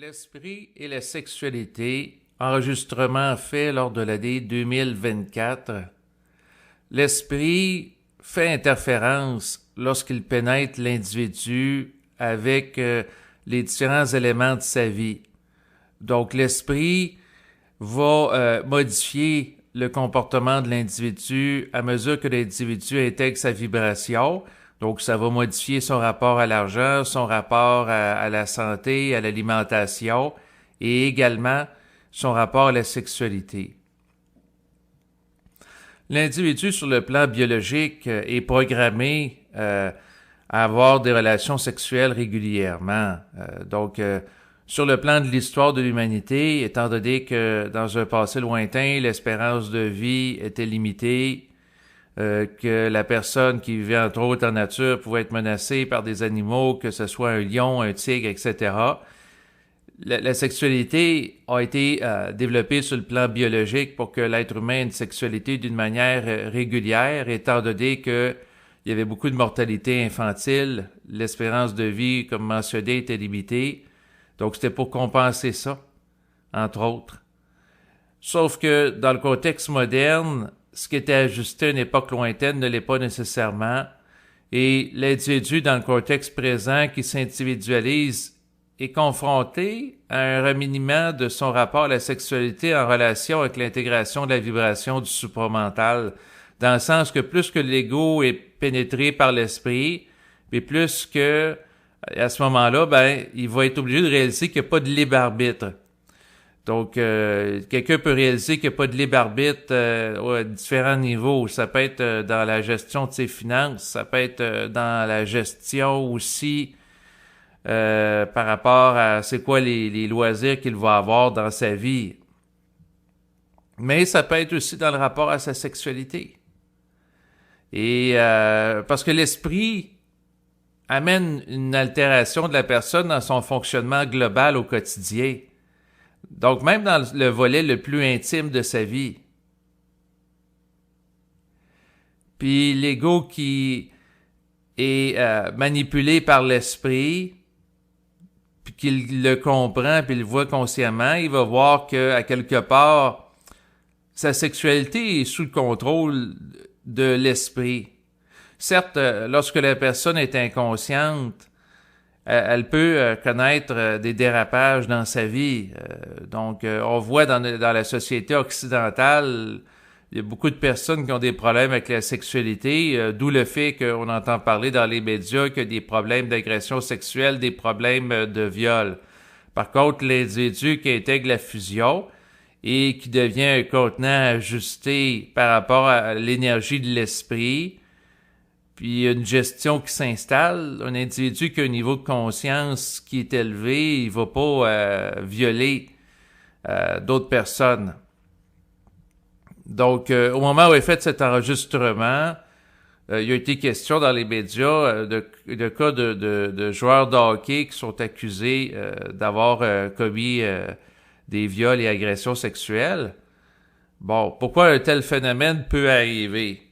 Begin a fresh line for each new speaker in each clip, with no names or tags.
L'esprit et la sexualité, enregistrement fait lors de l'année 2024. L'esprit fait interférence lorsqu'il pénètre l'individu avec les différents éléments de sa vie. Donc l'esprit va modifier le comportement de l'individu à mesure que l'individu intègre sa vibration. Donc, ça va modifier son rapport à l'argent, son rapport à la santé, à l'alimentation et également son rapport à la sexualité. L'individu, sur le plan biologique, est programmé à avoir des relations sexuelles régulièrement. Sur le plan de l'histoire de l'humanité, étant donné que dans un passé lointain, l'espérance de vie était limitée, que la personne qui vivait entre autres en nature pouvait être menacée par des animaux, que ce soit un lion, un tigre, etc. La sexualité a été développée sur le plan biologique pour que l'être humain ait une sexualité d'une manière régulière, étant donné que il y avait beaucoup de mortalité infantile, l'espérance de vie, comme mentionné, était limitée. Donc c'était pour compenser ça, entre autres. Sauf que dans le contexte moderne, ce qui était ajusté à une époque lointaine ne l'est pas nécessairement, et l'individu dans le contexte présent qui s'individualise est confronté à un remaniement de son rapport à la sexualité en relation avec l'intégration de la vibration du supramental, dans le sens que plus que l'ego est pénétré par l'esprit, mais plus que, à ce moment-là, il va être obligé de réaliser qu'il n'y a pas de libre arbitre. Donc, quelqu'un peut réaliser qu'il n'y a pas de libre arbitre à différents niveaux. Ça peut être dans la gestion de ses finances, ça peut être dans la gestion aussi par rapport à c'est quoi les loisirs qu'il va avoir dans sa vie. Mais ça peut être aussi dans le rapport à sa sexualité. Et parce que l'esprit amène une altération de la personne dans son fonctionnement global au quotidien. Donc, même dans le volet le plus intime de sa vie. Puis l'ego qui est manipulé par l'esprit, puis qu'il le comprend, puis il le voit consciemment, il va voir que à quelque part, sa sexualité est sous le contrôle de l'esprit. Certes, lorsque la personne est inconsciente, elle peut connaître des dérapages dans sa vie. On voit dans la société occidentale, il y a beaucoup de personnes qui ont des problèmes avec la sexualité, d'où le fait qu'on entend parler dans les médias qu'il y a des problèmes d'agression sexuelle, des problèmes de viol. Par contre, l'individu qui intègre la fusion et qui devient un contenant ajusté par rapport à l'énergie de l'esprit, puis une gestion qui s'installe, un individu qui a un niveau de conscience qui est élevé, il va pas violer d'autres personnes. Donc, au moment où est fait cet enregistrement, il a été question dans les médias de cas de joueurs de hockey qui sont accusés d'avoir commis des viols et agressions sexuelles. Bon, pourquoi un tel phénomène peut arriver?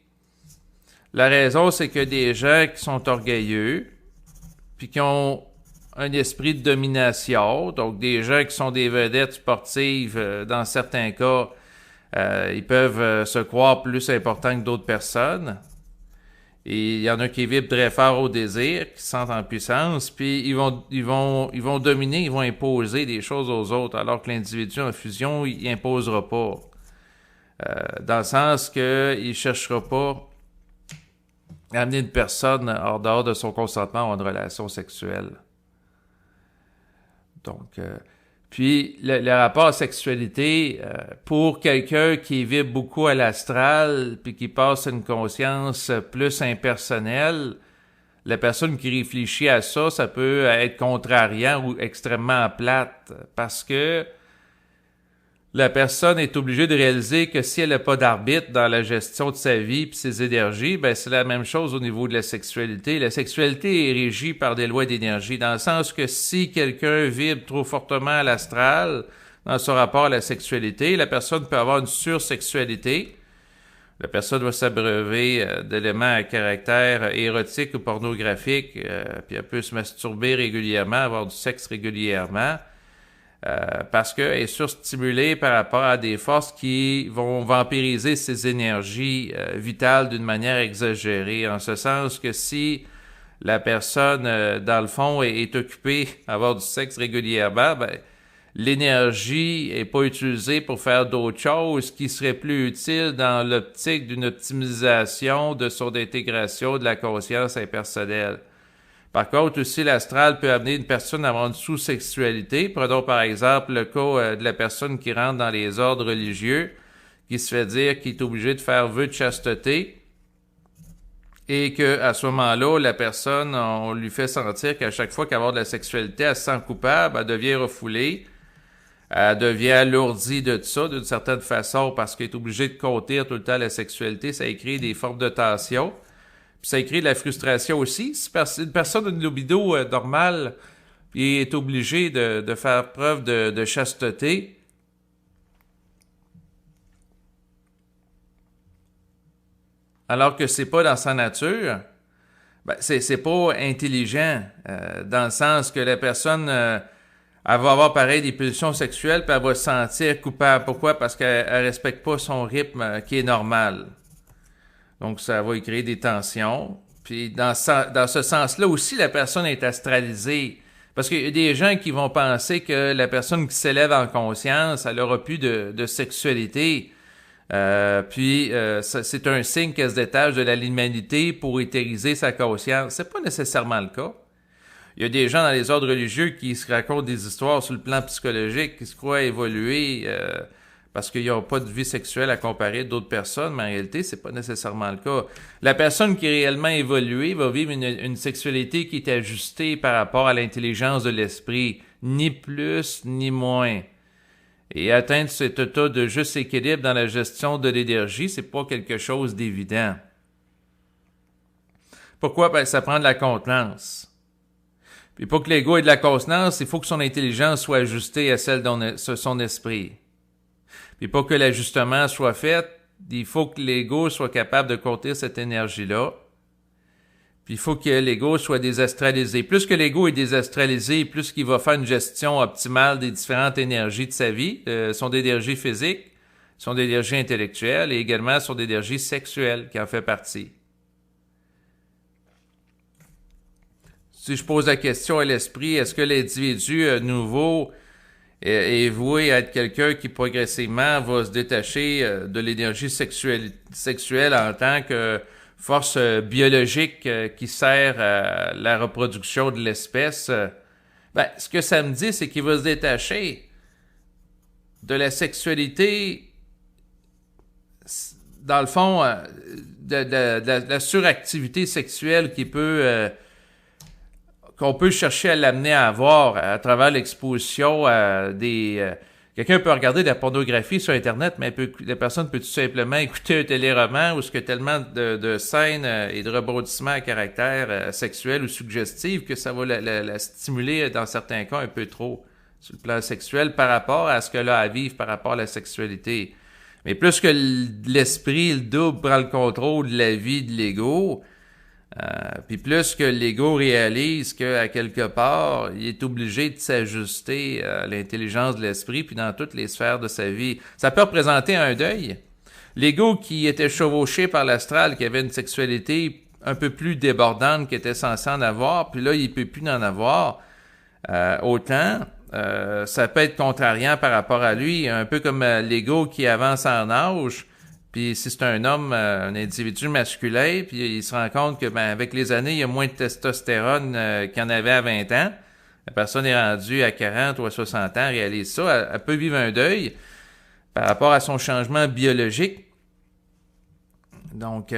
La raison, c'est que des gens qui sont orgueilleux, puis qui ont un esprit de domination, donc des gens qui sont des vedettes sportives, dans certains cas, ils peuvent se croire plus importants que d'autres personnes. Et il y en a qui vibrent très fort au désir, qui se sentent en puissance, puis ils vont dominer, ils vont imposer des choses aux autres, alors que l'individu en fusion, il imposera pas. Dans le sens que il cherchera pas amener une personne hors dehors de son consentement à une relation sexuelle. Donc, puis le rapport à sexualité, pour quelqu'un qui vibre beaucoup à l'astral, puis qui passe une conscience plus impersonnelle, la personne qui réfléchit à ça, ça peut être contrariant ou extrêmement plate, parce que la personne est obligée de réaliser que si elle n'a pas d'arbitre dans la gestion de sa vie et ses énergies, c'est la même chose au niveau de la sexualité. La sexualité est régie par des lois d'énergie, dans le sens que si quelqu'un vibre trop fortement à l'astral dans son rapport à la sexualité, la personne peut avoir une sursexualité. La personne va s'abreuver d'éléments à caractère érotique ou pornographique, puis elle peut se masturber régulièrement, avoir du sexe régulièrement. parce qu'elle est surstimulée par rapport à des forces qui vont vampiriser ses énergies vitales d'une manière exagérée, en ce sens que si la personne, dans le fond, est occupée à avoir du sexe régulièrement, ben, l'énergie est pas utilisée pour faire d'autres choses qui seraient plus utiles dans l'optique d'une optimisation de son intégration de la conscience impersonnelle. Par contre, aussi, l'astral peut amener une personne à avoir une sous-sexualité. Prenons par exemple le cas de la personne qui rentre dans les ordres religieux, qui se fait dire qu'il est obligé de faire vœu de chasteté, et que à ce moment-là, la personne, on lui fait sentir qu'à chaque fois qu'elle va avoir de la sexualité, elle se sent coupable, elle devient refoulée, elle devient alourdie de tout ça, d'une certaine façon, parce qu'elle est obligée de contenir tout le temps la sexualité. Ça crée des formes de tension. Puis ça crée de la frustration aussi. Si une personne a une libido normale et est obligée de faire preuve de chasteté, alors que c'est pas dans sa nature, ben c'est pas intelligent, dans le sens que la personne elle va avoir pareil des pulsions sexuelles puis elle va se sentir coupable. Pourquoi? Parce qu'elle respecte pas son rythme qui est normal. Donc ça va y créer des tensions. Puis dans ce sens-là aussi, la personne est astralisée. Parce qu'il y a des gens qui vont penser que la personne qui s'élève en conscience, elle aura plus de sexualité. C'est un signe qu'elle se détache de la l'humanité pour éthériser sa conscience. C'est pas nécessairement le cas. Il y a des gens dans les ordres religieux qui se racontent des histoires sur le plan psychologique, qui se croient évoluer parce qu'ils n'ont pas de vie sexuelle à comparer d'autres personnes, mais en réalité, c'est pas nécessairement le cas. La personne qui est réellement évoluée va vivre une sexualité qui est ajustée par rapport à l'intelligence de l'esprit, ni plus ni moins. Et atteindre cet état de juste équilibre dans la gestion de l'énergie, c'est pas quelque chose d'évident. Pourquoi? Ben, ça prend de la contenance. Puis pour que l'ego ait de la contenance, il faut que son intelligence soit ajustée à celle de son esprit. Puis pour que l'ajustement soit fait, il faut que l'ego soit capable de contenir cette énergie-là. Puis il faut que l'ego soit désastralisé. Plus que l'ego est désastralisé, plus qu'il va faire une gestion optimale des différentes énergies de sa vie, son énergie physique, son énergie intellectuelle et également son énergie sexuelle qui en fait partie. Si je pose la question à l'esprit, est-ce que l'individu nouveau est voué à être quelqu'un qui progressivement va se détacher de l'énergie sexuelle en tant que force biologique qui sert à la reproduction de l'espèce? Ben, ce que ça me dit, c'est qu'il va se détacher de la sexualité, dans le fond, de la suractivité sexuelle qu'on peut chercher à l'amener à avoir à travers l'exposition à des... quelqu'un peut regarder de la pornographie sur Internet, mais la personne peut tout simplement écouter un téléroman où il y a tellement de scènes et de rebondissements à caractère sexuel ou suggestif que ça va la stimuler dans certains cas un peu trop sur le plan sexuel par rapport à ce qu'elle a à vivre par rapport à la sexualité. Mais plus que l'esprit, le double, prend le contrôle de la vie de l'ego... puis plus que l'ego réalise qu'à quelque part, il est obligé de s'ajuster à l'intelligence de l'esprit, puis dans toutes les sphères de sa vie. Ça peut représenter un deuil. L'ego qui était chevauché par l'astral, qui avait une sexualité un peu plus débordante qu'il était censé en avoir, puis là, il peut plus en avoir autant. Ça peut être contrariant par rapport à lui, un peu comme l'ego qui avance en âge. Puis si c'est un homme, un individu masculin, puis il se rend compte que avec les années, il y a moins de testostérone qu'il y en avait à 20 ans. La personne est rendue à 40 ou à 60 ans, réalise ça. Elle peut vivre un deuil par rapport à son changement biologique. Donc,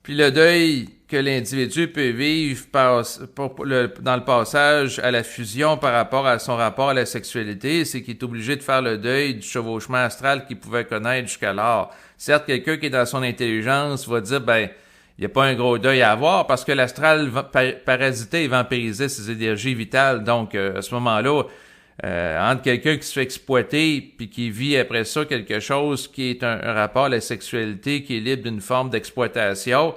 puis le deuil que l'individu peut vivre dans le passage à la fusion par rapport à son rapport à la sexualité, c'est qu'il est obligé de faire le deuil du chevauchement astral qu'il pouvait connaître jusqu'alors. Certes, quelqu'un qui est dans son intelligence va dire, il n'y a pas un gros deuil à avoir parce que l'astral parasitait et vampirisait ses énergies vitales. Donc, à ce moment-là, entre quelqu'un qui se fait exploiter puis qui vit après ça quelque chose qui est un rapport à la sexualité qui est libre d'une forme d'exploitation,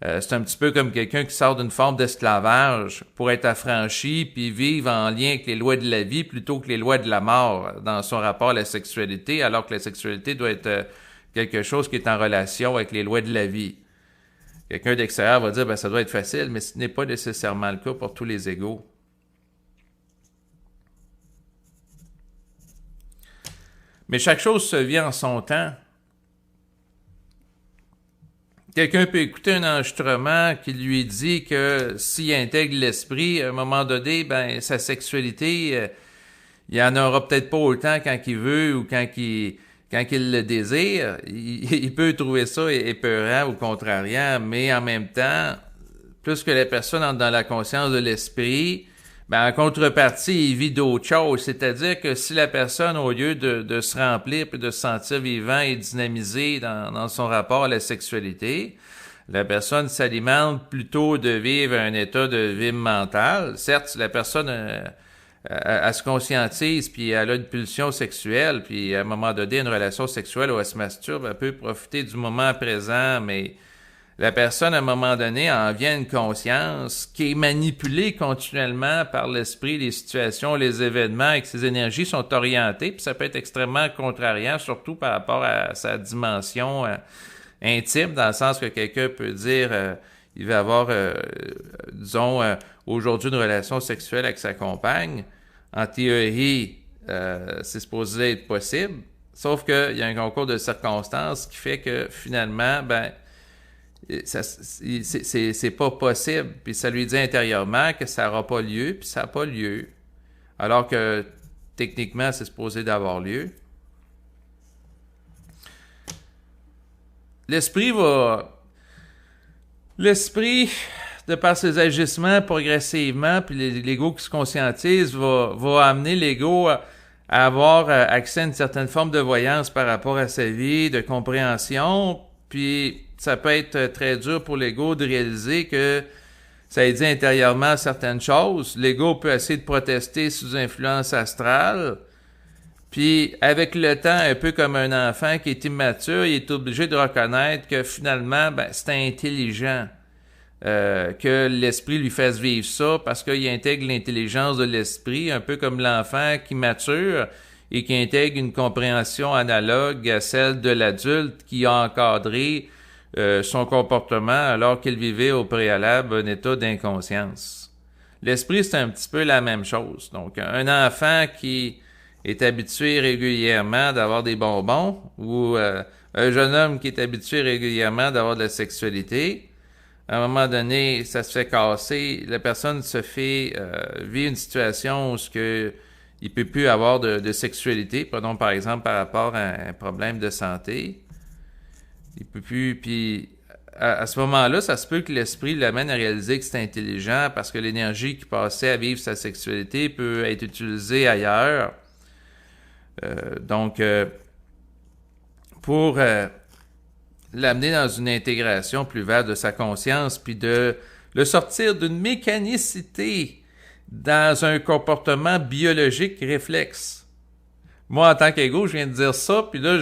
C'est un petit peu comme quelqu'un qui sort d'une forme d'esclavage pour être affranchi puis vivre en lien avec les lois de la vie plutôt que les lois de la mort dans son rapport à la sexualité, alors que la sexualité doit être quelque chose qui est en relation avec les lois de la vie. Quelqu'un d'extérieur va dire, ben ça doit être facile, mais ce n'est pas nécessairement le cas pour tous les égaux. Mais chaque chose se vit en son temps. Quelqu'un peut écouter un enregistrement qui lui dit que s'il intègre l'esprit, à un moment donné, ben sa sexualité, il en aura peut-être pas autant quand il veut ou quand il le désire. Il peut trouver ça épeurant ou contrariant, mais en même temps, plus que la personne entre dans la conscience de l'esprit, ben en contrepartie, il vit d'autres choses. C'est-à-dire que si la personne, au lieu de se remplir et de se sentir vivant et dynamisé dans son rapport à la sexualité, la personne s'alimente plutôt de vivre un état de vide mental. Certes, la personne elle se conscientise, puis elle a une pulsion sexuelle, puis à un moment donné, une relation sexuelle où elle se masturbe, elle peut profiter du moment présent, mais la personne, à un moment donné, en vient une conscience qui est manipulée continuellement par l'esprit, les situations, les événements, et que ses énergies sont orientées, puis ça peut être extrêmement contrariant, surtout par rapport à sa dimension intime, dans le sens que quelqu'un peut dire, il va avoir, disons, aujourd'hui une relation sexuelle avec sa compagne. En théorie, c'est supposé être possible, sauf qu'il y a un concours de circonstances qui fait que finalement, ben, c'est pas possible, puis ça lui dit intérieurement que ça n'aura pas lieu, puis ça n'a pas lieu, alors que techniquement c'est supposé d'avoir lieu. L'esprit, de par ses agissements progressivement, puis l'ego qui se conscientise, va amener l'ego à avoir accès à une certaine forme de voyance par rapport à sa vie, de compréhension, puis ça peut être très dur pour l'ego de réaliser que ça dit intérieurement certaines choses. L'ego peut essayer de protester sous influence astrale. Puis, avec le temps, un peu comme un enfant qui est immature, il est obligé de reconnaître que finalement, ben, c'est intelligent que l'esprit lui fasse vivre ça parce qu'il intègre l'intelligence de l'esprit, un peu comme l'enfant qui mature et qui intègre une compréhension analogue à celle de l'adulte qui a encadré son comportement alors qu'il vivait au préalable un état d'inconscience. L'esprit, c'est un petit peu la même chose. Donc, un enfant qui est habitué régulièrement d'avoir des bonbons ou un jeune homme qui est habitué régulièrement d'avoir de la sexualité, à un moment donné, ça se fait casser, la personne se fait vivre une situation où il peut plus avoir de sexualité, prenons par exemple par rapport à un problème de santé. Il peut plus, puis à ce moment-là, ça se peut que l'esprit l'amène à réaliser que c'est intelligent parce que l'énergie qui passait à vivre sa sexualité peut être utilisée ailleurs. Donc, pour l'amener dans une intégration plus vaste de sa conscience, puis de le sortir d'une mécanicité dans un comportement biologique réflexe. Moi, en tant qu'ego, je viens de dire ça, puis là,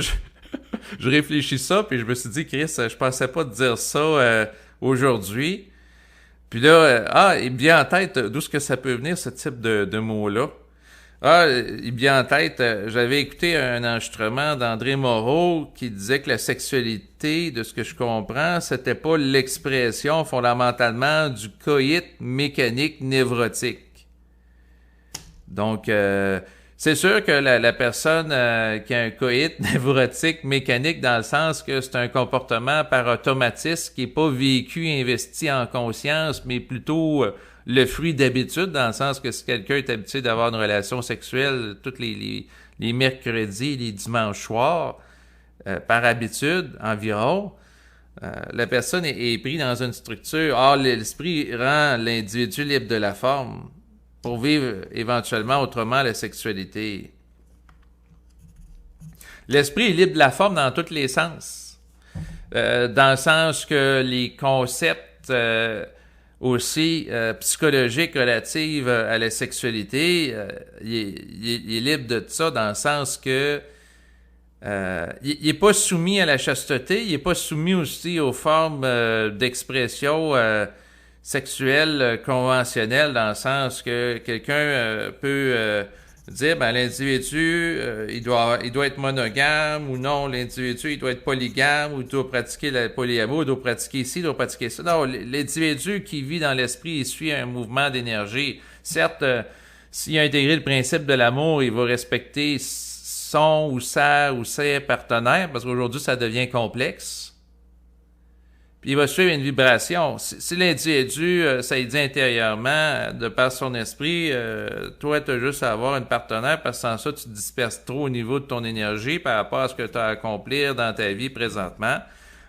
je réfléchis ça, puis je me suis dit, Chris, je pensais pas te dire ça aujourd'hui. Puis là, il me vient en tête d'où est-ce que ça peut venir, ce type de mots-là. Il me vient en tête, j'avais écouté un enregistrement d'André Moreau qui disait que la sexualité, de ce que je comprends, c'était pas l'expression fondamentalement du coït mécanique névrotique. Donc, c'est sûr que la personne qui a un coït névrotique mécanique dans le sens que c'est un comportement par automatisme qui est pas vécu, investi en conscience, mais plutôt le fruit d'habitude, dans le sens que si quelqu'un est habitué d'avoir une relation sexuelle tous les mercredis, les dimanches soirs, par habitude environ, la personne est prise dans une structure. Or, l'esprit rend l'individu libre de la forme pour vivre éventuellement autrement la sexualité. L'esprit est libre de la forme dans tous les sens. Dans le sens que les concepts aussi psychologiques relatifs à la sexualité, il est libre de ça dans le sens que il n'est pas soumis à la chasteté, il n'est pas soumis aussi aux formes d'expression sexuelle conventionnelle, dans le sens que quelqu'un peut dire, ben, l'individu, il doit être monogame, ou non, l'individu, il doit être polygame, ou il doit pratiquer la polyamour, il doit pratiquer ci, il doit pratiquer ça. Non, l'individu qui vit dans l'esprit, il suit un mouvement d'énergie. Certes, s'il a intégré le principe de l'amour, il va respecter son ou sa ou ses partenaires, parce qu'aujourd'hui, ça devient complexe. Puis il va suivre une vibration. Si l'individu, ça lui dit intérieurement, de par son esprit, toi, tu as juste à avoir une partenaire, parce que sans ça, tu te disperses trop au niveau de ton énergie par rapport à ce que tu as à accomplir dans ta vie présentement.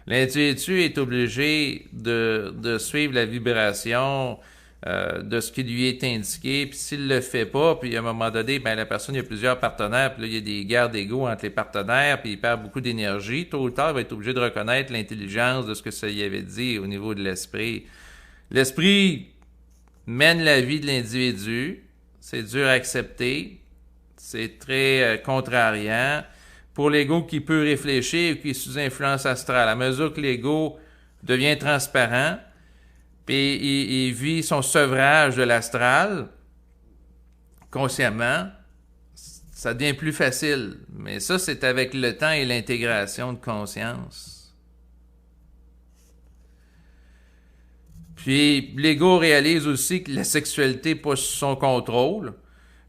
L'individu est obligé de suivre la vibration de ce qui lui est indiqué, puis s'il le fait pas, puis à un moment donné, ben la personne, il y a plusieurs partenaires, puis là, il y a des guerres d'ego entre les partenaires, puis il perd beaucoup d'énergie, tôt ou tard, il va être obligé de reconnaître l'intelligence de ce que ça y avait dit au niveau de l'esprit. L'esprit mène la vie de l'individu, c'est dur à accepter, c'est très contrariant. Pour l'ego qui peut réfléchir ou qui est sous influence astrale, à mesure que l'ego devient transparent, puis il vit son sevrage de l'astral consciemment, ça devient plus facile. Mais ça, c'est avec le temps et l'intégration de conscience. Puis l'ego réalise aussi que la sexualité n'est pas sous son contrôle,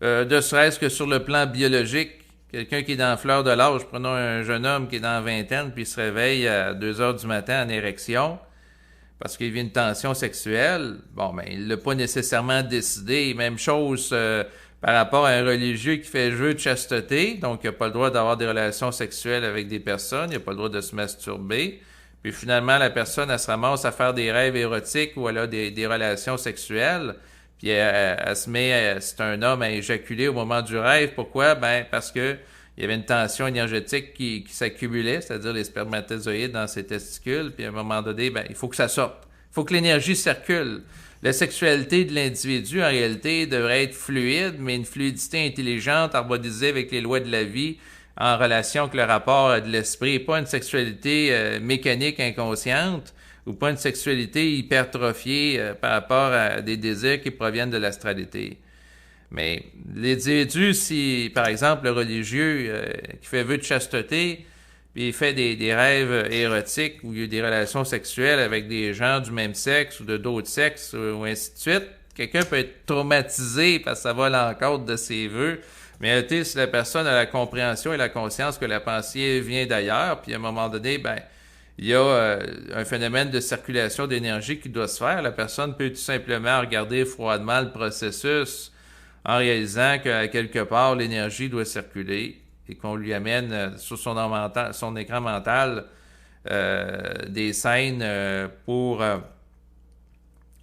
de serait-ce que sur le plan biologique. Quelqu'un qui est dans la fleur de l'âge, prenons un jeune homme qui est dans la vingtaine, puis il se réveille à 2 heures du matin en érection, parce qu'il vit une tension sexuelle, bon, ben, il l'a pas nécessairement décidé. Même chose par rapport à un religieux qui fait jeu de chasteté, donc il n'a pas le droit d'avoir des relations sexuelles avec des personnes, il n'a pas le droit de se masturber. Puis finalement, la personne, elle se ramasse à faire des rêves érotiques ou elle a des relations sexuelles, puis elle se met, c'est un homme à éjaculer au moment du rêve. Pourquoi? Ben, parce que il y avait une tension énergétique qui s'accumulait, c'est-à-dire les spermatozoïdes dans ses testicules, puis à un moment donné, ben, il faut que ça sorte. Il faut que l'énergie circule. La sexualité de l'individu, en réalité, devrait être fluide, mais une fluidité intelligente, harmonisée avec les lois de la vie, en relation avec le rapport de l'esprit, et pas une sexualité mécanique inconsciente, ou pas une sexualité hypertrophiée par rapport à des désirs qui proviennent de l'astralité. Mais l'individu, si, par exemple, le religieux qui fait vœu de chasteté, puis il fait des rêves érotiques où il y a des relations sexuelles avec des gens du même sexe ou de d'autres sexes ou ainsi de suite, quelqu'un peut être traumatisé parce que ça va à l'encontre de ses vœux. Mais en réalité, si la personne a la compréhension et la conscience que la pensée vient d'ailleurs, puis à un moment donné, ben, il y a un phénomène de circulation d'énergie qui doit se faire. La personne peut tout simplement regarder froidement le processus en réalisant qu'à quelque part, l'énergie doit circuler et qu'on lui amène sur son écran mental des scènes pour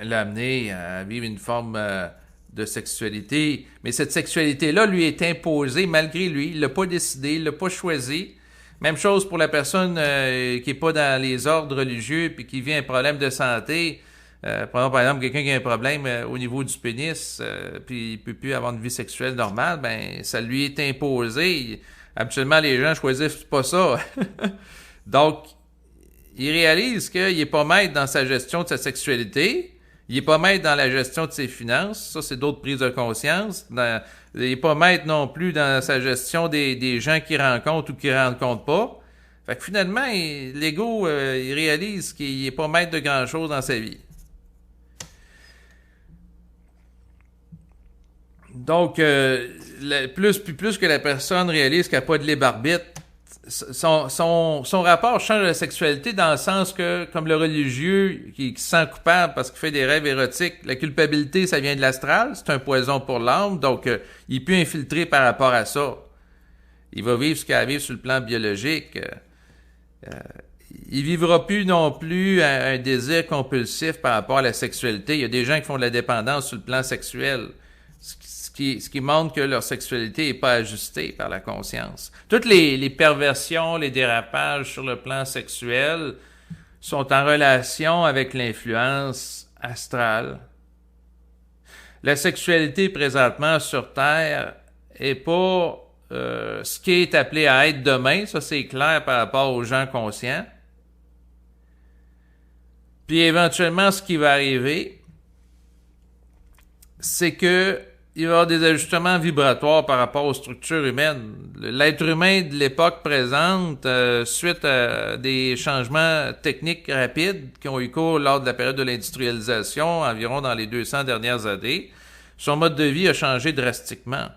l'amener à vivre une forme de sexualité. Mais cette sexualité-là lui est imposée malgré lui. Il l'a pas décidé, il l'a pas choisi. Même chose pour la personne qui est pas dans les ordres religieux puis qui vit un problème de santé. Prenons par exemple quelqu'un qui a un problème au niveau du pénis, puis il peut plus avoir une vie sexuelle normale, ben ça lui est imposé. Habituellement, les gens choisissent pas ça. Donc, il réalise qu'il est pas maître dans sa gestion de sa sexualité, il est pas maître dans la gestion de ses finances, ça c'est d'autres prises de conscience. Il est pas maître non plus dans sa gestion des gens qu'il rencontre ou qu'il rencontre pas. Fait que finalement, l'ego, il réalise qu'il est pas maître de grand chose dans sa vie. Donc, plus que la personne réalise qu'elle n'a pas de libre arbitre, son rapport change à la sexualité dans le sens que, comme le religieux qui se sent coupable parce qu'il fait des rêves érotiques, la culpabilité, ça vient de l'astral, c'est un poison pour l'âme, donc il peut infiltrer par rapport à ça. Il va vivre ce qu'il a à vivre sur le plan biologique. Il vivra plus non plus un désir compulsif par rapport à la sexualité. Il y a des gens qui font de la dépendance sur le plan sexuel. Ce qui montre que leur sexualité n'est pas ajustée par la conscience. Toutes les perversions, les dérapages sur le plan sexuel sont en relation avec l'influence astrale. La sexualité présentement sur Terre est pas ce qui est appelé à être demain, ça c'est clair par rapport aux gens conscients. Puis éventuellement, ce qui va arriver, c'est que il va y avoir des ajustements vibratoires par rapport aux structures humaines. L'être humain de l'époque présente, suite à des changements techniques rapides qui ont eu cours lors de la période de l'industrialisation, environ dans les 200 dernières années, son mode de vie a changé drastiquement.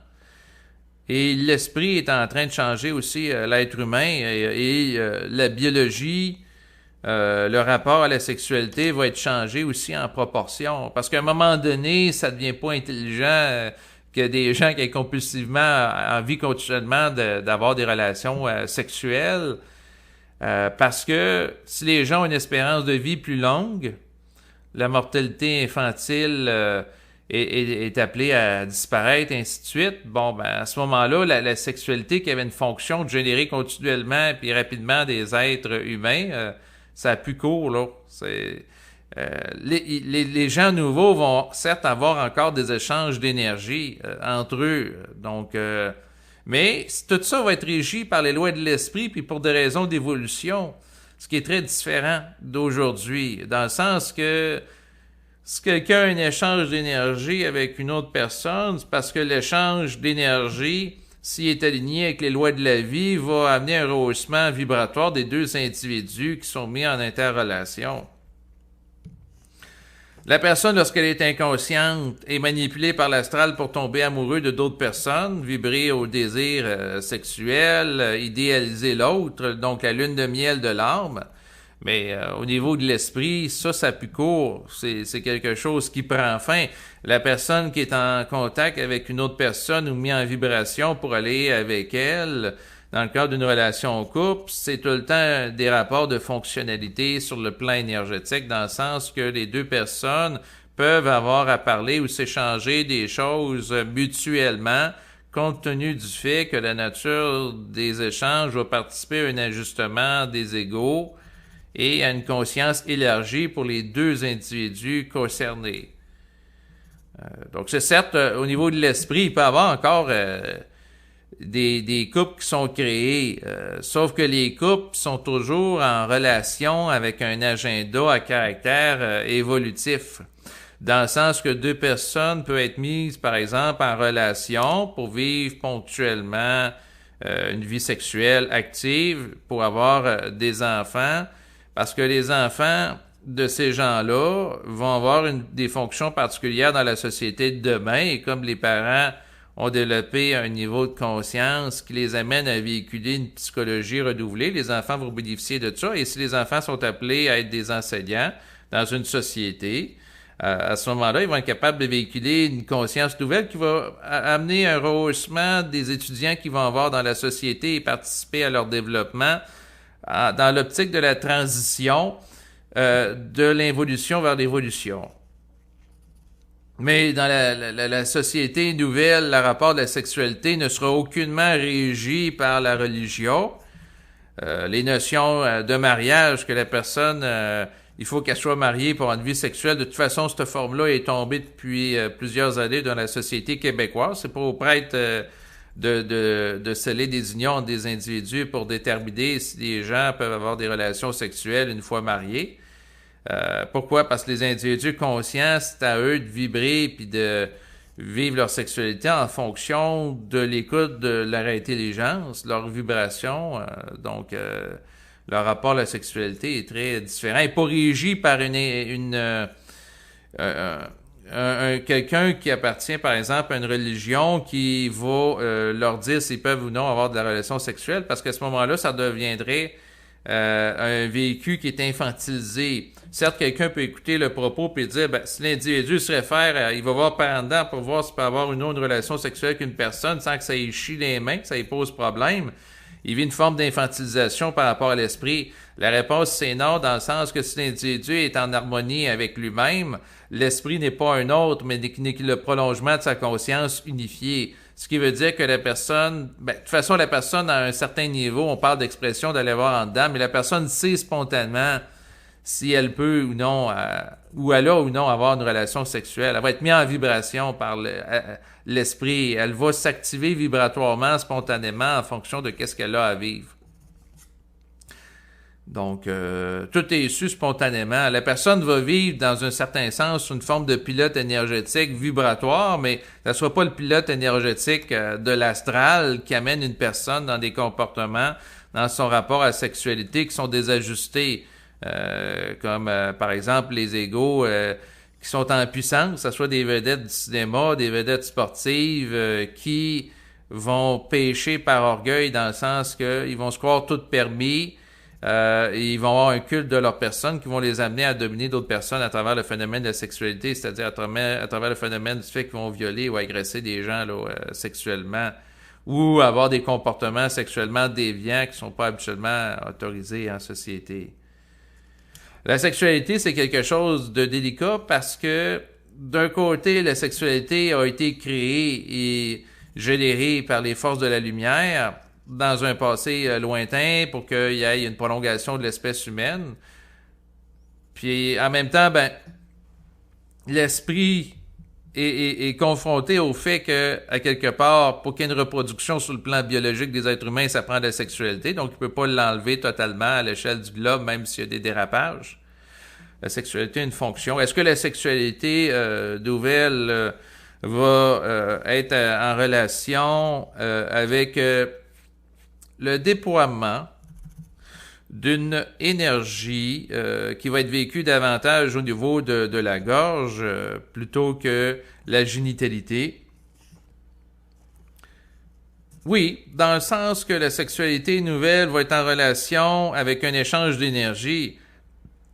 Et l'esprit est en train de changer aussi, l'être humain et la biologie, le rapport à la sexualité va être changé aussi en proportion. Parce qu'à un moment donné, ça devient pas intelligent que des gens qui aient compulsivement envie continuellement d'avoir des relations sexuelles. Parce que si les gens ont une espérance de vie plus longue, la mortalité infantile est appelée à disparaître, ainsi de suite. Bon, ben à ce moment-là, la sexualité qui avait une fonction de générer continuellement puis rapidement des êtres humains, ça a plus court, là. Les gens nouveaux vont certes avoir encore des échanges d'énergie entre eux. Donc, mais tout ça va être régi par les lois de l'esprit puis pour des raisons d'évolution, ce qui est très différent d'aujourd'hui, dans le sens que si quelqu'un a un échange d'énergie avec une autre personne, c'est parce que l'échange d'énergie, s'il est aligné avec les lois de la vie, va amener un rehaussement vibratoire des deux individus qui sont mis en interrelation. La personne, lorsqu'elle est inconsciente, est manipulée par l'astral pour tomber amoureux de d'autres personnes, vibrer au désir sexuel, idéaliser l'autre, donc la lune de miel de l'âme. Mais au niveau de l'esprit, ça a plus court. C'est quelque chose qui prend fin. La personne qui est en contact avec une autre personne ou mis en vibration pour aller avec elle, dans le cadre d'une relation couple, c'est tout le temps des rapports de fonctionnalité sur le plan énergétique, dans le sens que les deux personnes peuvent avoir à parler ou s'échanger des choses mutuellement, compte tenu du fait que la nature des échanges va participer à un ajustement des égos et à une conscience élargie pour les deux individus concernés. Donc c'est certes, au niveau de l'esprit, il peut y avoir encore des couples qui sont créés, sauf que les couples sont toujours en relation avec un agenda à caractère évolutif, dans le sens que deux personnes peuvent être mises, par exemple, en relation pour vivre ponctuellement une vie sexuelle active, pour avoir des enfants, parce que les enfants de ces gens-là vont avoir des fonctions particulières dans la société de demain, et comme les parents ont développé un niveau de conscience qui les amène à véhiculer une psychologie renouvelée, les enfants vont bénéficier de ça. Et si les enfants sont appelés à être des enseignants dans une société, à ce moment-là, ils vont être capables de véhiculer une conscience nouvelle qui va amener un rehaussement des étudiants qui vont avoir dans la société et participer à leur développement dans l'optique de la transition de l'involution vers l'évolution. Mais dans la société nouvelle, le rapport de la sexualité ne sera aucunement régi par la religion. Les notions de mariage, que la personne, il faut qu'elle soit mariée pour une vie sexuelle. De toute façon, cette forme-là est tombée depuis plusieurs années dans la société québécoise. C'est pas aux prêtres de sceller des unions entre des individus pour déterminer si les gens peuvent avoir des relations sexuelles une fois mariés. Pourquoi? Parce que les individus conscients, c'est à eux de vibrer puis de vivre leur sexualité en fonction de l'écoute de leur intelligence, leur vibration. Donc, leur rapport à la sexualité est très différent. Il n'est pas régi par quelqu'un qui appartient, par exemple, à une religion qui va leur dire s'ils peuvent ou non avoir de la relation sexuelle, parce qu'à ce moment-là, ça deviendrait un véhicule qui est infantilisé. Certes, quelqu'un peut écouter le propos et dire, si l'individu se réfère, il va voir par en dedans pour voir s'il peut avoir une autre relation sexuelle qu'une personne sans que ça y chie les mains, que ça y pose problème. Il vit une forme d'infantilisation par rapport à l'esprit. La réponse, c'est non, dans le sens que si l'individu est en harmonie avec lui-même, l'esprit n'est pas un autre, mais n'est que le prolongement de sa conscience unifiée. Ce qui veut dire que la personne, de toute façon, la personne à un certain niveau, on parle d'expression d'aller voir en dedans, mais la personne sait spontanément si elle peut ou non, ou elle a ou non avoir une relation sexuelle. Elle va être mise en vibration par l'esprit. Elle va s'activer vibratoirement, spontanément, en fonction de qu'est-ce qu'elle a à vivre. Donc, tout est issu spontanément. La personne va vivre, dans un certain sens, une forme de pilote énergétique vibratoire, mais ça ne sera pas le pilote énergétique de l'astral qui amène une personne dans des comportements, dans son rapport à la sexualité, qui sont désajustés, comme par exemple les égos qui sont en puissance, que ce soit des vedettes du cinéma, des vedettes sportives, qui vont pécher par orgueil dans le sens qu'ils vont se croire tout permis, et ils vont avoir un culte de leur personne qui vont les amener à dominer d'autres personnes à travers le phénomène de la sexualité, c'est-à-dire à travers le phénomène du fait qu'ils vont violer ou agresser des gens là, sexuellement, ou avoir des comportements sexuellement déviants qui sont pas habituellement autorisés en société. La sexualité, c'est quelque chose de délicat parce que d'un côté, la sexualité a été créée et générée par les forces de la lumière dans un passé lointain pour qu'il y ait une prolongation de l'espèce humaine. Puis en même temps, l'esprit est confronté au fait que, à quelque part, pour qu'il y ait une reproduction sur le plan biologique des êtres humains, ça prend de la sexualité, donc il ne peut pas l'enlever totalement à l'échelle du globe, même s'il y a des dérapages. La sexualité a une fonction. Est-ce que la sexualité nouvelle va être en relation avec le déploiement d'une énergie qui va être vécue davantage au niveau de la gorge plutôt que la génitalité? Oui, dans le sens que la sexualité nouvelle va être en relation avec un échange d'énergie.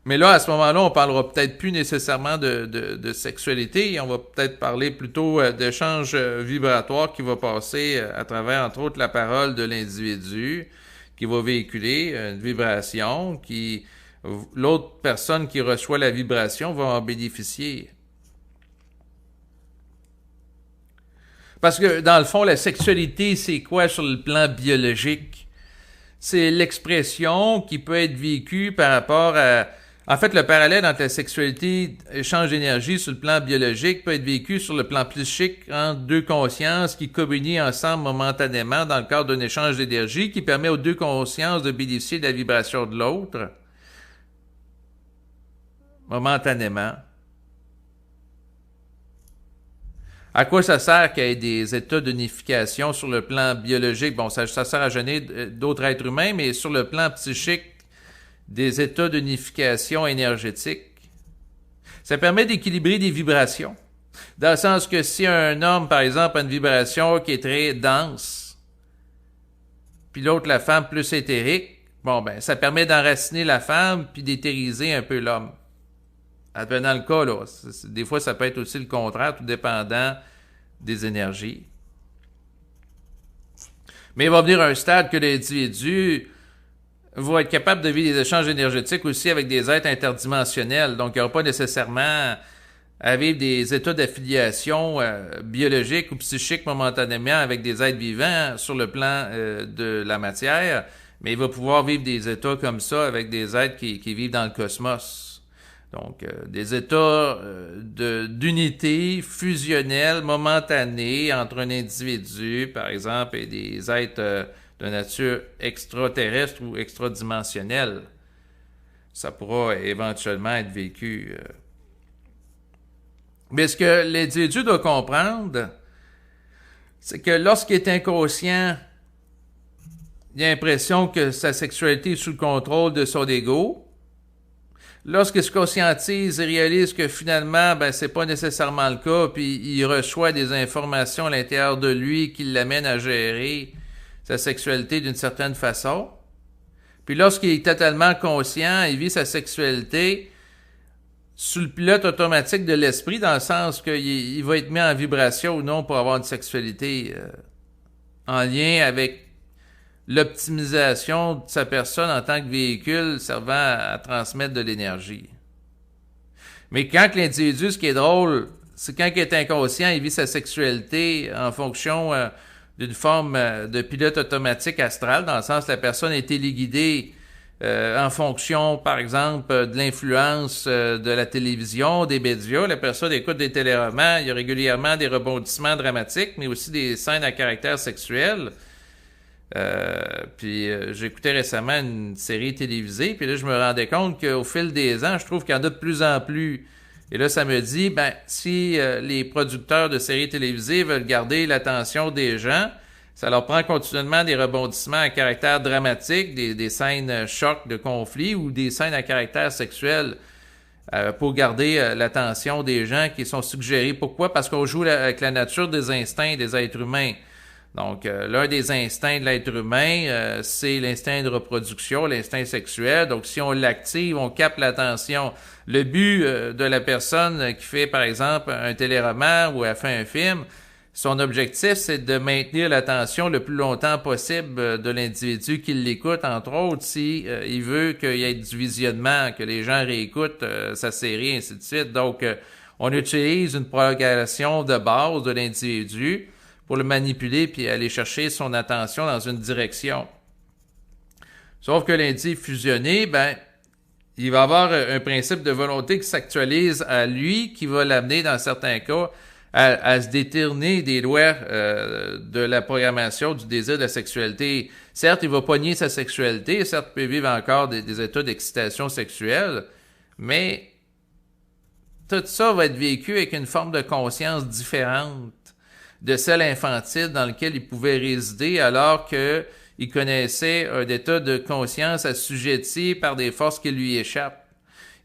Mais là, à ce moment-là, on parlera peut-être plus nécessairement de sexualité. On va peut-être parler plutôt d'échange vibratoire qui va passer à travers, entre autres, la parole de l'individu, qui va véhiculer une vibration, l'autre personne qui reçoit la vibration va en bénéficier. Parce que, dans le fond, la sexualité, c'est quoi sur le plan biologique? C'est l'expression qui peut être vécue par rapport à... En fait, le parallèle entre la sexualité et l'échange d'énergie sur le plan biologique peut être vécu sur le plan psychique entre deux consciences qui communient ensemble momentanément dans le cadre d'un échange d'énergie qui permet aux deux consciences de bénéficier de la vibration de l'autre momentanément. À quoi ça sert qu'il y ait des états d'unification sur le plan biologique? Bon, ça sert à gêner d'autres êtres humains, mais sur le plan psychique, des états d'unification énergétique. Ça permet d'équilibrer des vibrations. Dans le sens que si un homme, par exemple, a une vibration qui est très dense, puis l'autre, la femme, plus éthérique, ça permet d'enraciner la femme puis d'éthériser un peu l'homme. Dans le cas, là, des fois, ça peut être aussi le contraire, tout dépendant des énergies. Mais il va venir un stade que l'individu va être capable de vivre des échanges énergétiques aussi avec des êtres interdimensionnels. Donc, il n'y aura pas nécessairement à vivre des états d'affiliation biologique ou psychique momentanément avec des êtres vivants sur le plan de la matière, mais il va pouvoir vivre des états comme ça avec des êtres qui vivent dans le cosmos. Donc, des états d'unité fusionnelle momentanée entre un individu, par exemple, et des êtres de nature extraterrestre ou extradimensionnelle. Ça pourra éventuellement être vécu. Mais ce que l'individu doit comprendre, c'est que lorsqu'il est inconscient, il a l'impression que sa sexualité est sous le contrôle de son ego. Lorsqu'il se conscientise et réalise que finalement, c'est pas nécessairement le cas, puis il reçoit des informations à l'intérieur de lui qui l'amènent à gérer sa sexualité d'une certaine façon. Puis lorsqu'il est totalement conscient, il vit sa sexualité sous le pilote automatique de l'esprit, dans le sens qu'il va être mis en vibration ou non pour avoir une sexualité en lien avec l'optimisation de sa personne en tant que véhicule servant à transmettre de l'énergie. Mais quand l'individu, ce qui est drôle, c'est quand il est inconscient, il vit sa sexualité en fonction d'une forme de pilote automatique astral, dans le sens que la personne est téléguidée en fonction, par exemple, de l'influence de la télévision, des médias. La personne écoute des téléromans, il y a régulièrement des rebondissements dramatiques, mais aussi des scènes à caractère sexuel. J'écoutais récemment une série télévisée, puis là, je me rendais compte qu'au fil des ans, je trouve qu'il y en a de plus en plus. Et là, ça me dit, si les producteurs de séries télévisées veulent garder l'attention des gens, ça leur prend continuellement des rebondissements à caractère dramatique, des scènes chocs de conflit ou des scènes à caractère sexuel pour garder l'attention des gens qui sont suggérés. Pourquoi? Parce qu'on joue avec la nature des instincts des êtres humains. Donc, l'un des instincts de l'être humain, c'est l'instinct de reproduction, l'instinct sexuel. Donc, si on l'active, on capte l'attention. Le but de la personne qui fait, par exemple, un téléroman ou a fait un film, son objectif, c'est de maintenir l'attention le plus longtemps possible de l'individu qui l'écoute, entre autres, si il veut qu'il y ait du visionnement, que les gens réécoutent sa série, ainsi de suite. Donc, on utilise une prolongation de base de l'individu pour le manipuler puis aller chercher son attention dans une direction. Sauf que l'individu fusionné, il va avoir un principe de volonté qui s'actualise à lui, qui va l'amener, dans certains cas, à se détourner des lois de la programmation du désir de la sexualité. Certes, il va pas nier sa sexualité, certes, il peut vivre encore des états d'excitation sexuelle, mais tout ça va être vécu avec une forme de conscience différente de celle infantile dans laquelle il pouvait résider alors que il connaissait un état de conscience assujetti par des forces qui lui échappent.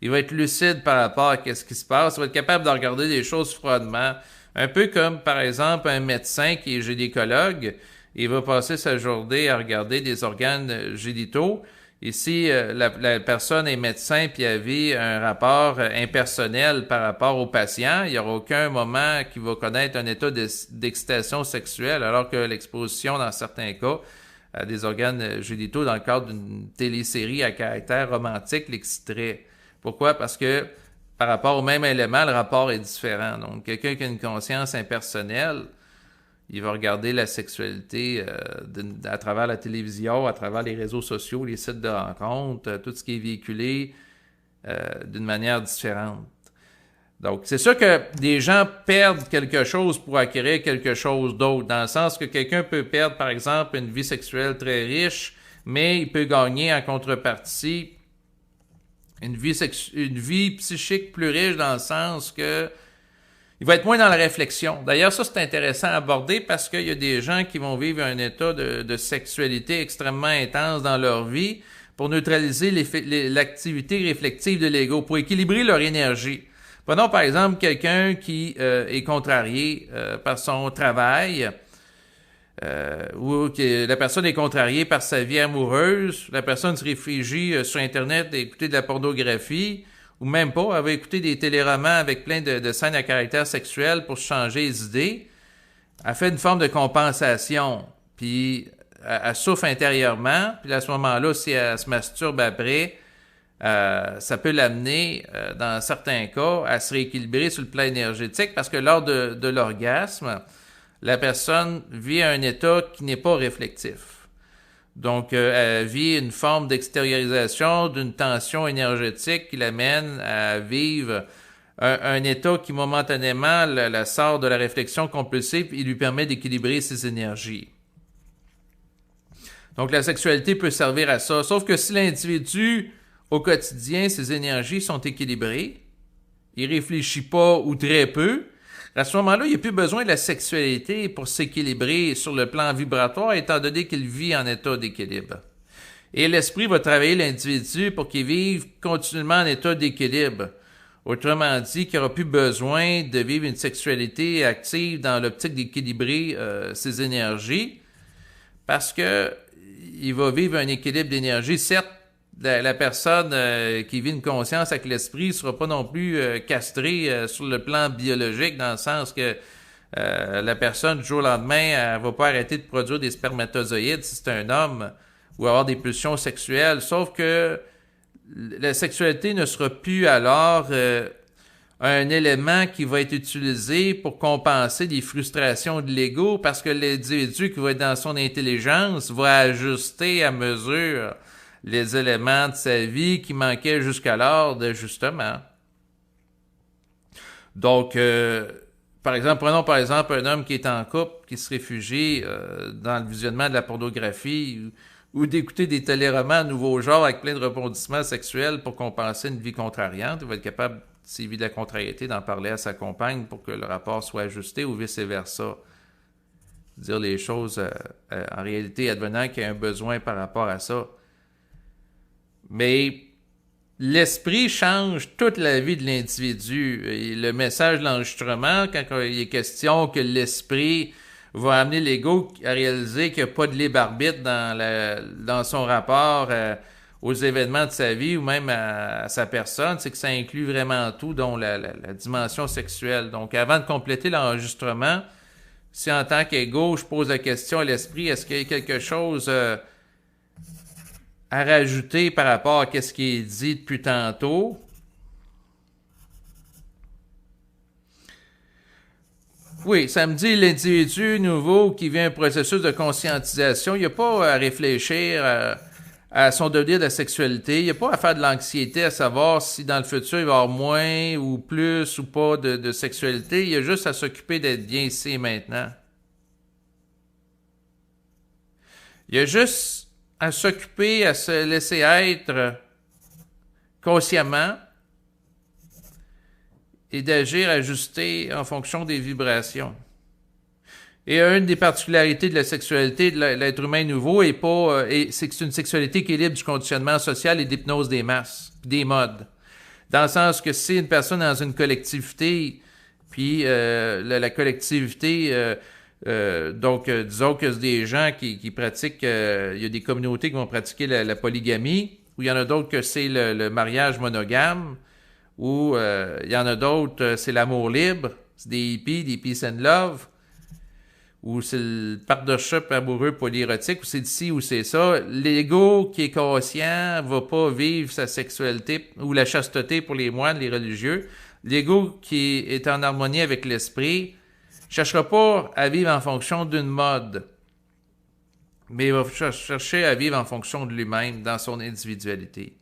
Il va être lucide par rapport à ce qui se passe, il va être capable de regarder des choses froidement. Un peu comme, par exemple, un médecin qui est gynécologue, il va passer sa journée à regarder des organes génitaux. Et si la personne est médecin puis elle vit un rapport impersonnel par rapport au patient, il n'y aura aucun moment qu'il va connaître un état d'excitation sexuelle, alors que l'exposition, dans certains cas, à des organes génitaux dans le cadre d'une télésérie à caractère romantique l'exciterait. Pourquoi? Parce que par rapport au même élément, le rapport est différent. Donc, quelqu'un qui a une conscience impersonnelle, il va regarder la sexualité à travers la télévision, à travers les réseaux sociaux, les sites de rencontres, tout ce qui est véhiculé d'une manière différente. Donc, c'est sûr que des gens perdent quelque chose pour acquérir quelque chose d'autre, dans le sens que quelqu'un peut perdre, par exemple, une vie sexuelle très riche, mais il peut gagner en contrepartie une vie psychique plus riche dans le sens que il va être moins dans la réflexion. D'ailleurs, ça, c'est intéressant à aborder parce qu'il y a des gens qui vont vivre un état de sexualité extrêmement intense dans leur vie pour neutraliser l'activité réflexive de l'ego, pour équilibrer leur énergie. Prenons par exemple quelqu'un qui est contrarié par son travail, ou que la personne est contrariée par sa vie amoureuse, la personne se réfugie sur Internet d'écouter de la pornographie, ou même pas, elle va écouter des téléromans avec plein de scènes à caractère sexuel pour changer les idées. Elle fait une forme de compensation, puis elle souffre intérieurement, puis à ce moment-là, si elle se masturbe après, ça peut l'amener, dans certains cas, à se rééquilibrer sur le plan énergétique, parce que lors de l'orgasme, la personne vit un état qui n'est pas réflectif. Donc, elle vit une forme d'extériorisation d'une tension énergétique qui l'amène à vivre un état qui momentanément la sort de la réflexion compulsive et lui permet d'équilibrer ses énergies. Donc, la sexualité peut servir à ça. Sauf que si l'individu, au quotidien, ses énergies sont équilibrées, il réfléchit pas ou très peu, à ce moment-là, il n'y a plus besoin de la sexualité pour s'équilibrer sur le plan vibratoire, étant donné qu'il vit en état d'équilibre. Et l'esprit va travailler l'individu pour qu'il vive continuellement en état d'équilibre. Autrement dit, qu'il n'aura plus besoin de vivre une sexualité active dans l'optique d'équilibrer ses énergies, parce que il va vivre un équilibre d'énergie. Certes, la personne qui vit une conscience avec l'esprit ne sera pas non plus castrée sur le plan biologique, dans le sens que la personne, du jour au lendemain, elle va pas arrêter de produire des spermatozoïdes si c'est un homme, ou avoir des pulsions sexuelles, sauf que la sexualité ne sera plus alors un élément qui va être utilisé pour compenser des frustrations de l'ego, parce que l'individu qui va être dans son intelligence va ajuster à mesure les éléments de sa vie qui manquaient jusqu'alors d'ajustement. Donc, prenons par exemple un homme qui est en couple, qui se réfugie dans le visionnement de la pornographie ou d'écouter des téléromans nouveaux genres avec plein de rebondissements sexuels pour compenser une vie contrariante. Il va être capable, s'il vit de la contrariété, d'en parler à sa compagne pour que le rapport soit ajusté ou vice-versa. Dire les choses en réalité advenant qu'il y a un besoin par rapport à ça. Mais l'esprit change toute la vie de l'individu. Et le message de l'enregistrement, quand il est question que l'esprit va amener l'ego à réaliser qu'il n'y a pas de libre arbitre dans son rapport aux événements de sa vie ou même à sa personne, c'est que ça inclut vraiment tout, dont la dimension sexuelle. Donc, avant de compléter l'enregistrement, si en tant qu'ego, je pose la question à l'esprit, est-ce qu'il y a quelque chose à rajouter par rapport à ce qui est dit depuis tantôt? Oui, ça me dit l'individu nouveau qui vient un processus de conscientisation, il n'y a pas à réfléchir à son devenir de la sexualité, il n'y a pas à faire de l'anxiété à savoir si dans le futur il va y avoir moins ou plus ou pas de sexualité, il y a juste à s'occuper d'être bien ici et maintenant. Il y a juste à s'occuper, à se laisser être consciemment et d'agir ajusté en fonction des vibrations. Et une des particularités de la sexualité de l'être humain nouveau c'est que c'est une sexualité qui est libre du conditionnement social et d'hypnose des masses, des modes. Dans le sens que si une personne dans une collectivité, puis la collectivité, disons que c'est des gens qui pratiquent, il y a des communautés qui vont pratiquer la polygamie, ou il y en a d'autres que c'est le mariage monogame, ou il y en a d'autres, c'est l'amour libre, c'est des hippies, des peace and love, ou c'est le partnership amoureux polyérotique, ou c'est ci ou c'est ça. L'ego qui est conscient va pas vivre sa sexualité ou la chasteté pour les moines, les religieux. L'ego qui est en harmonie avec l'esprit cherchera pas à vivre en fonction d'une mode, mais il va chercher à vivre en fonction de lui-même, dans son individualité.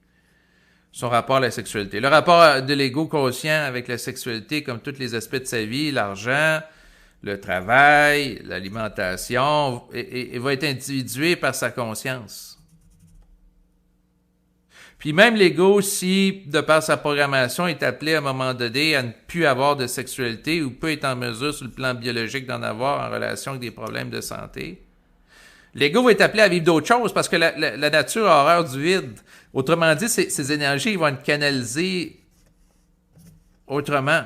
Son rapport à la sexualité. Le rapport de l'ego conscient avec la sexualité, comme tous les aspects de sa vie, l'argent, le travail, l'alimentation, et va être individué par sa conscience. Puis même l'ego, si, de par sa programmation, est appelé à un moment donné à ne plus avoir de sexualité ou peut être en mesure sur le plan biologique d'en avoir en relation avec des problèmes de santé, l'ego va être appelé à vivre d'autres choses parce que la nature a horreur du vide. Autrement dit, ces énergies vont être canalisées autrement.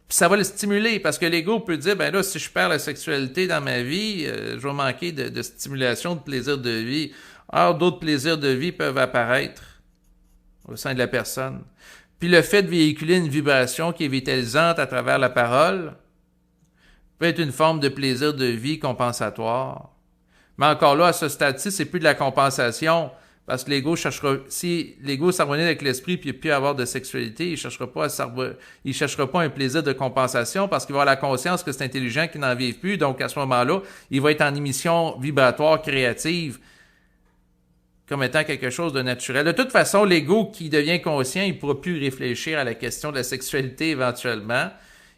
Puis ça va le stimuler parce que l'ego peut dire, ben là, si je perds la sexualité dans ma vie, je vais manquer de stimulation, de plaisir de vie. Or, d'autres plaisirs de vie peuvent apparaître au sein de la personne. Puis le fait de véhiculer une vibration qui est vitalisante à travers la parole peut être une forme de plaisir de vie compensatoire. Mais encore là, à ce stade-ci, c'est plus de la compensation, parce que l'ego cherchera, si l'ego s'harmonise avec l'esprit puis il ne peut plus avoir de sexualité, il cherchera pas un plaisir de compensation parce qu'il va avoir la conscience que c'est intelligent qu'il n'en vive plus. Donc, à ce moment-là, il va être en émission vibratoire créative comme étant quelque chose de naturel. De toute façon, l'ego qui devient conscient, il ne pourra plus réfléchir à la question de la sexualité éventuellement.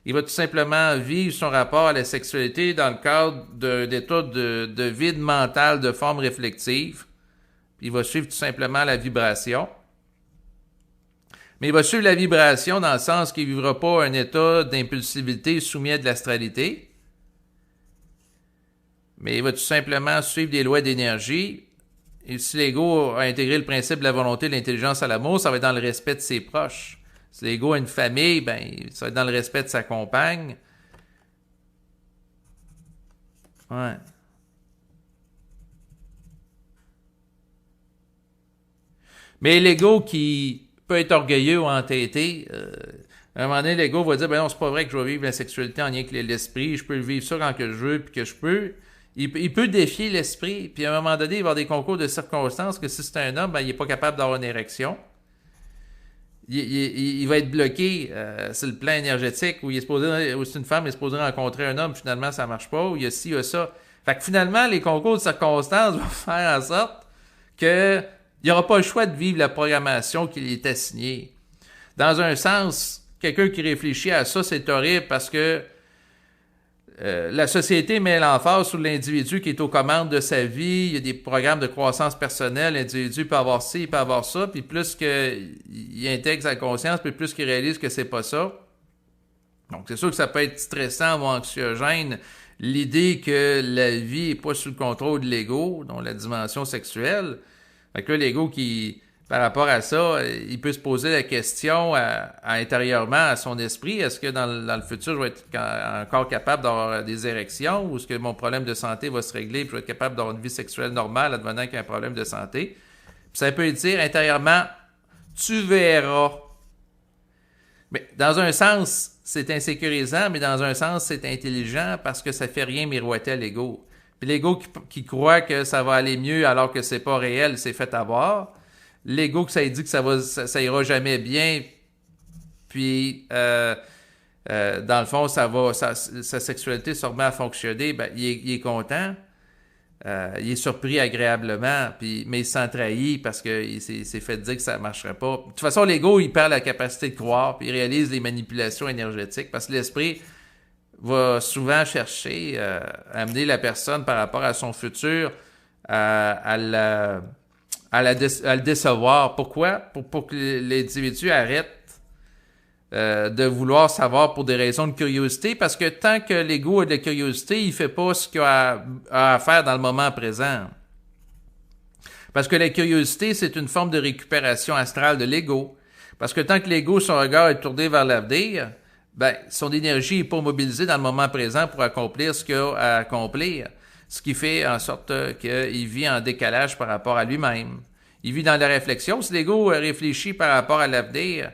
Il va tout simplement vivre son rapport à la sexualité dans le cadre d'un état de vide mental de forme réflexive. Il va suivre tout simplement la vibration. Mais il va suivre la vibration dans le sens qu'il ne vivra pas un état d'impulsivité soumis à de l'astralité. Mais il va tout simplement suivre des lois d'énergie. Et si l'ego a intégré le principe de la volonté, de l'intelligence à l'amour, ça va être dans le respect de ses proches. Si l'ego a une famille, ben, ça va être dans le respect de sa compagne. Ouais. Mais l'ego qui peut être orgueilleux ou entêté, à un moment donné, l'ego va dire, ben non, c'est pas vrai que je vais vivre la sexualité en lien avec l'esprit, je peux le vivre ça quand que je veux, puis que je peux. Il peut défier l'esprit, puis à un moment donné, il va y avoir des concours de circonstances que si c'est un homme, ben, il n'est pas capable d'avoir une érection. il va être bloqué sur le plan énergétique, où où c'est une femme est supposée rencontrer un homme, finalement ça marche pas, où il y a ci, il y a ça. Fait que finalement, les concours de circonstances vont faire en sorte que il n'y aura pas le choix de vivre la programmation qui lui est assignée. Dans un sens, quelqu'un qui réfléchit à ça, c'est horrible parce que la société met l'emphase sur l'individu qui est aux commandes de sa vie. Il y a des programmes de croissance personnelle. L'individu peut avoir ci, il peut avoir ça. Puis plus qu'il intègre sa conscience, puis plus qu'il réalise que c'est pas ça. Donc c'est sûr que ça peut être stressant ou anxiogène. L'idée que la vie n'est pas sous le contrôle de l'ego, dont la dimension sexuelle. Fait que là, l'ego qui, par rapport à ça, il peut se poser la question intérieurement à son esprit, est-ce que dans le futur, je vais être encore capable d'avoir des érections ou est-ce que mon problème de santé va se régler et je vais être capable d'avoir une vie sexuelle normale advenant qu'il y a un problème de santé? Puis ça peut dire intérieurement, tu verras. Mais dans un sens, c'est insécurisant, mais dans un sens, c'est intelligent parce que ça fait rien miroiter à l'ego. Puis l'ego qui croit que ça va aller mieux alors que c'est pas réel, c'est fait avoir. L'ego que ça dit que ça ira jamais bien, puis dans le fond, sa sexualité se remet à fonctionner, ben, il est content. Il est surpris agréablement, mais il se sent trahi parce qu'il s'est fait dire que ça ne marcherait pas. De toute façon, l'ego, il perd la capacité de croire, puis il réalise les manipulations énergétiques parce que l'esprit va souvent chercher à amener la personne par rapport à son futur à le décevoir. Pourquoi? Pour que l'individu arrête de vouloir savoir pour des raisons de curiosité, parce que tant que l'ego a de la curiosité, il fait pas ce qu'il a à faire dans le moment présent. Parce que la curiosité, c'est une forme de récupération astrale de l'ego. Parce que tant que l'ego, son regard est tourné vers l'avenir, ben, son énergie n'est pas mobilisée dans le moment présent pour accomplir ce qu'il a à accomplir. Ce qui fait en sorte qu'il vit en décalage par rapport à lui-même. Il vit dans la réflexion. Si l'ego réfléchit par rapport à l'avenir,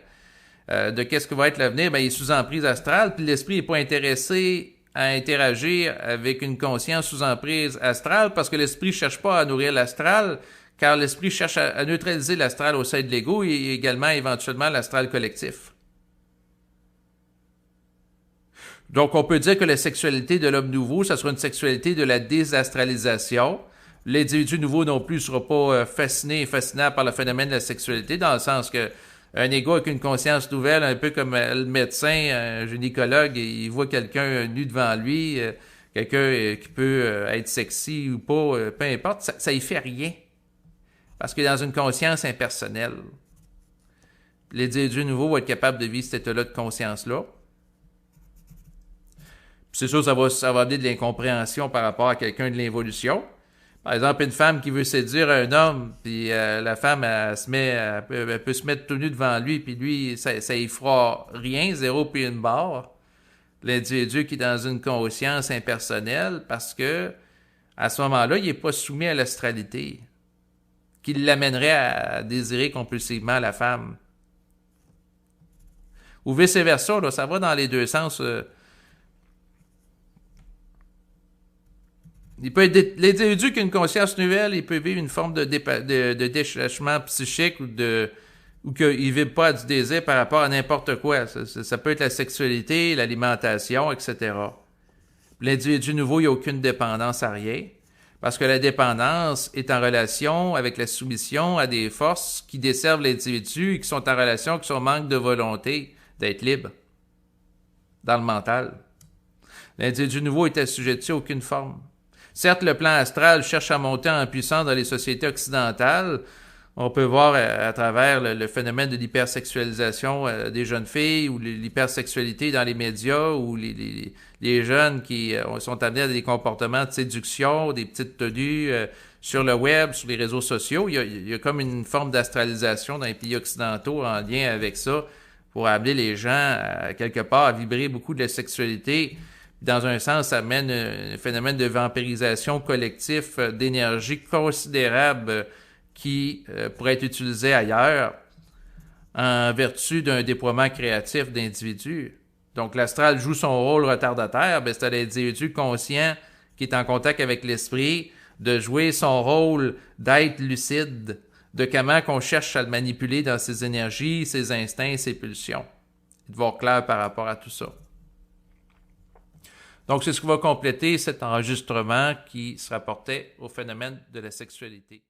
de qu'est-ce que va être l'avenir, ben, il est sous emprise astrale, puis l'esprit n'est pas intéressé à interagir avec une conscience sous emprise astrale, parce que l'esprit ne cherche pas à nourrir l'astral, car l'esprit cherche à neutraliser l'astral au sein de l'ego et également éventuellement l'astral collectif. Donc, on peut dire que la sexualité de l'homme nouveau, ça sera une sexualité de la désastralisation. L'individu nouveau non plus ne sera pas fasciné et fascinant par le phénomène de la sexualité, dans le sens que un ego avec une conscience nouvelle, un peu comme le médecin, un gynécologue, il voit quelqu'un nu devant lui, quelqu'un qui peut être sexy ou pas, peu importe, ça y fait rien. Parce qu'il est dans une conscience impersonnelle. L'individu nouveau va être capable de vivre cet état-là de conscience-là. Puis c'est sûr, ça va amener de l'incompréhension par rapport à quelqu'un de l'évolution. Par exemple, une femme qui veut séduire un homme, puis la femme, elle peut se mettre tout nu devant lui, puis lui, ça y fera rien, zéro puis une barre. L'individu qui est dans une conscience impersonnelle, parce que à ce moment-là, il n'est pas soumis à l'astralité, qui l'amènerait à désirer compulsivement la femme. Ou vice-versa, là, ça va dans les deux sens. Il peut être l'individu qui a une conscience nouvelle, il peut vivre une forme de détachement psychique ou qu'il ne vibre pas du désir par rapport à n'importe quoi. Ça peut être la sexualité, l'alimentation, etc. L'individu nouveau, il n'y a aucune dépendance à rien, parce que la dépendance est en relation avec la soumission à des forces qui desservent l'individu et qui sont en relation avec son manque de volonté d'être libre dans le mental. L'individu nouveau est assujetti à aucune forme. Certes, le plan astral cherche à monter en puissance dans les sociétés occidentales. On peut voir à travers le phénomène de l'hypersexualisation des jeunes filles ou l'hypersexualité dans les médias ou les jeunes qui sont amenés à des comportements de séduction, des petites tenues sur le web, sur les réseaux sociaux. Il y a comme une forme d'astralisation dans les pays occidentaux en lien avec ça pour amener les gens quelque part à vibrer beaucoup de la sexualité. Dans un sens, ça mène un phénomène de vampirisation collectif d'énergie considérable qui pourrait être utilisé ailleurs en vertu d'un déploiement créatif d'individus. Donc, l'astral joue son rôle retardataire, ben, c'est à l'individu conscient qui est en contact avec l'esprit de jouer son rôle d'être lucide, de comment qu'on cherche à le manipuler dans ses énergies, ses instincts, ses pulsions. Et de voir clair par rapport à tout ça. Donc, c'est ce qui va compléter cet enregistrement qui se rapportait au phénomène de la sexualité.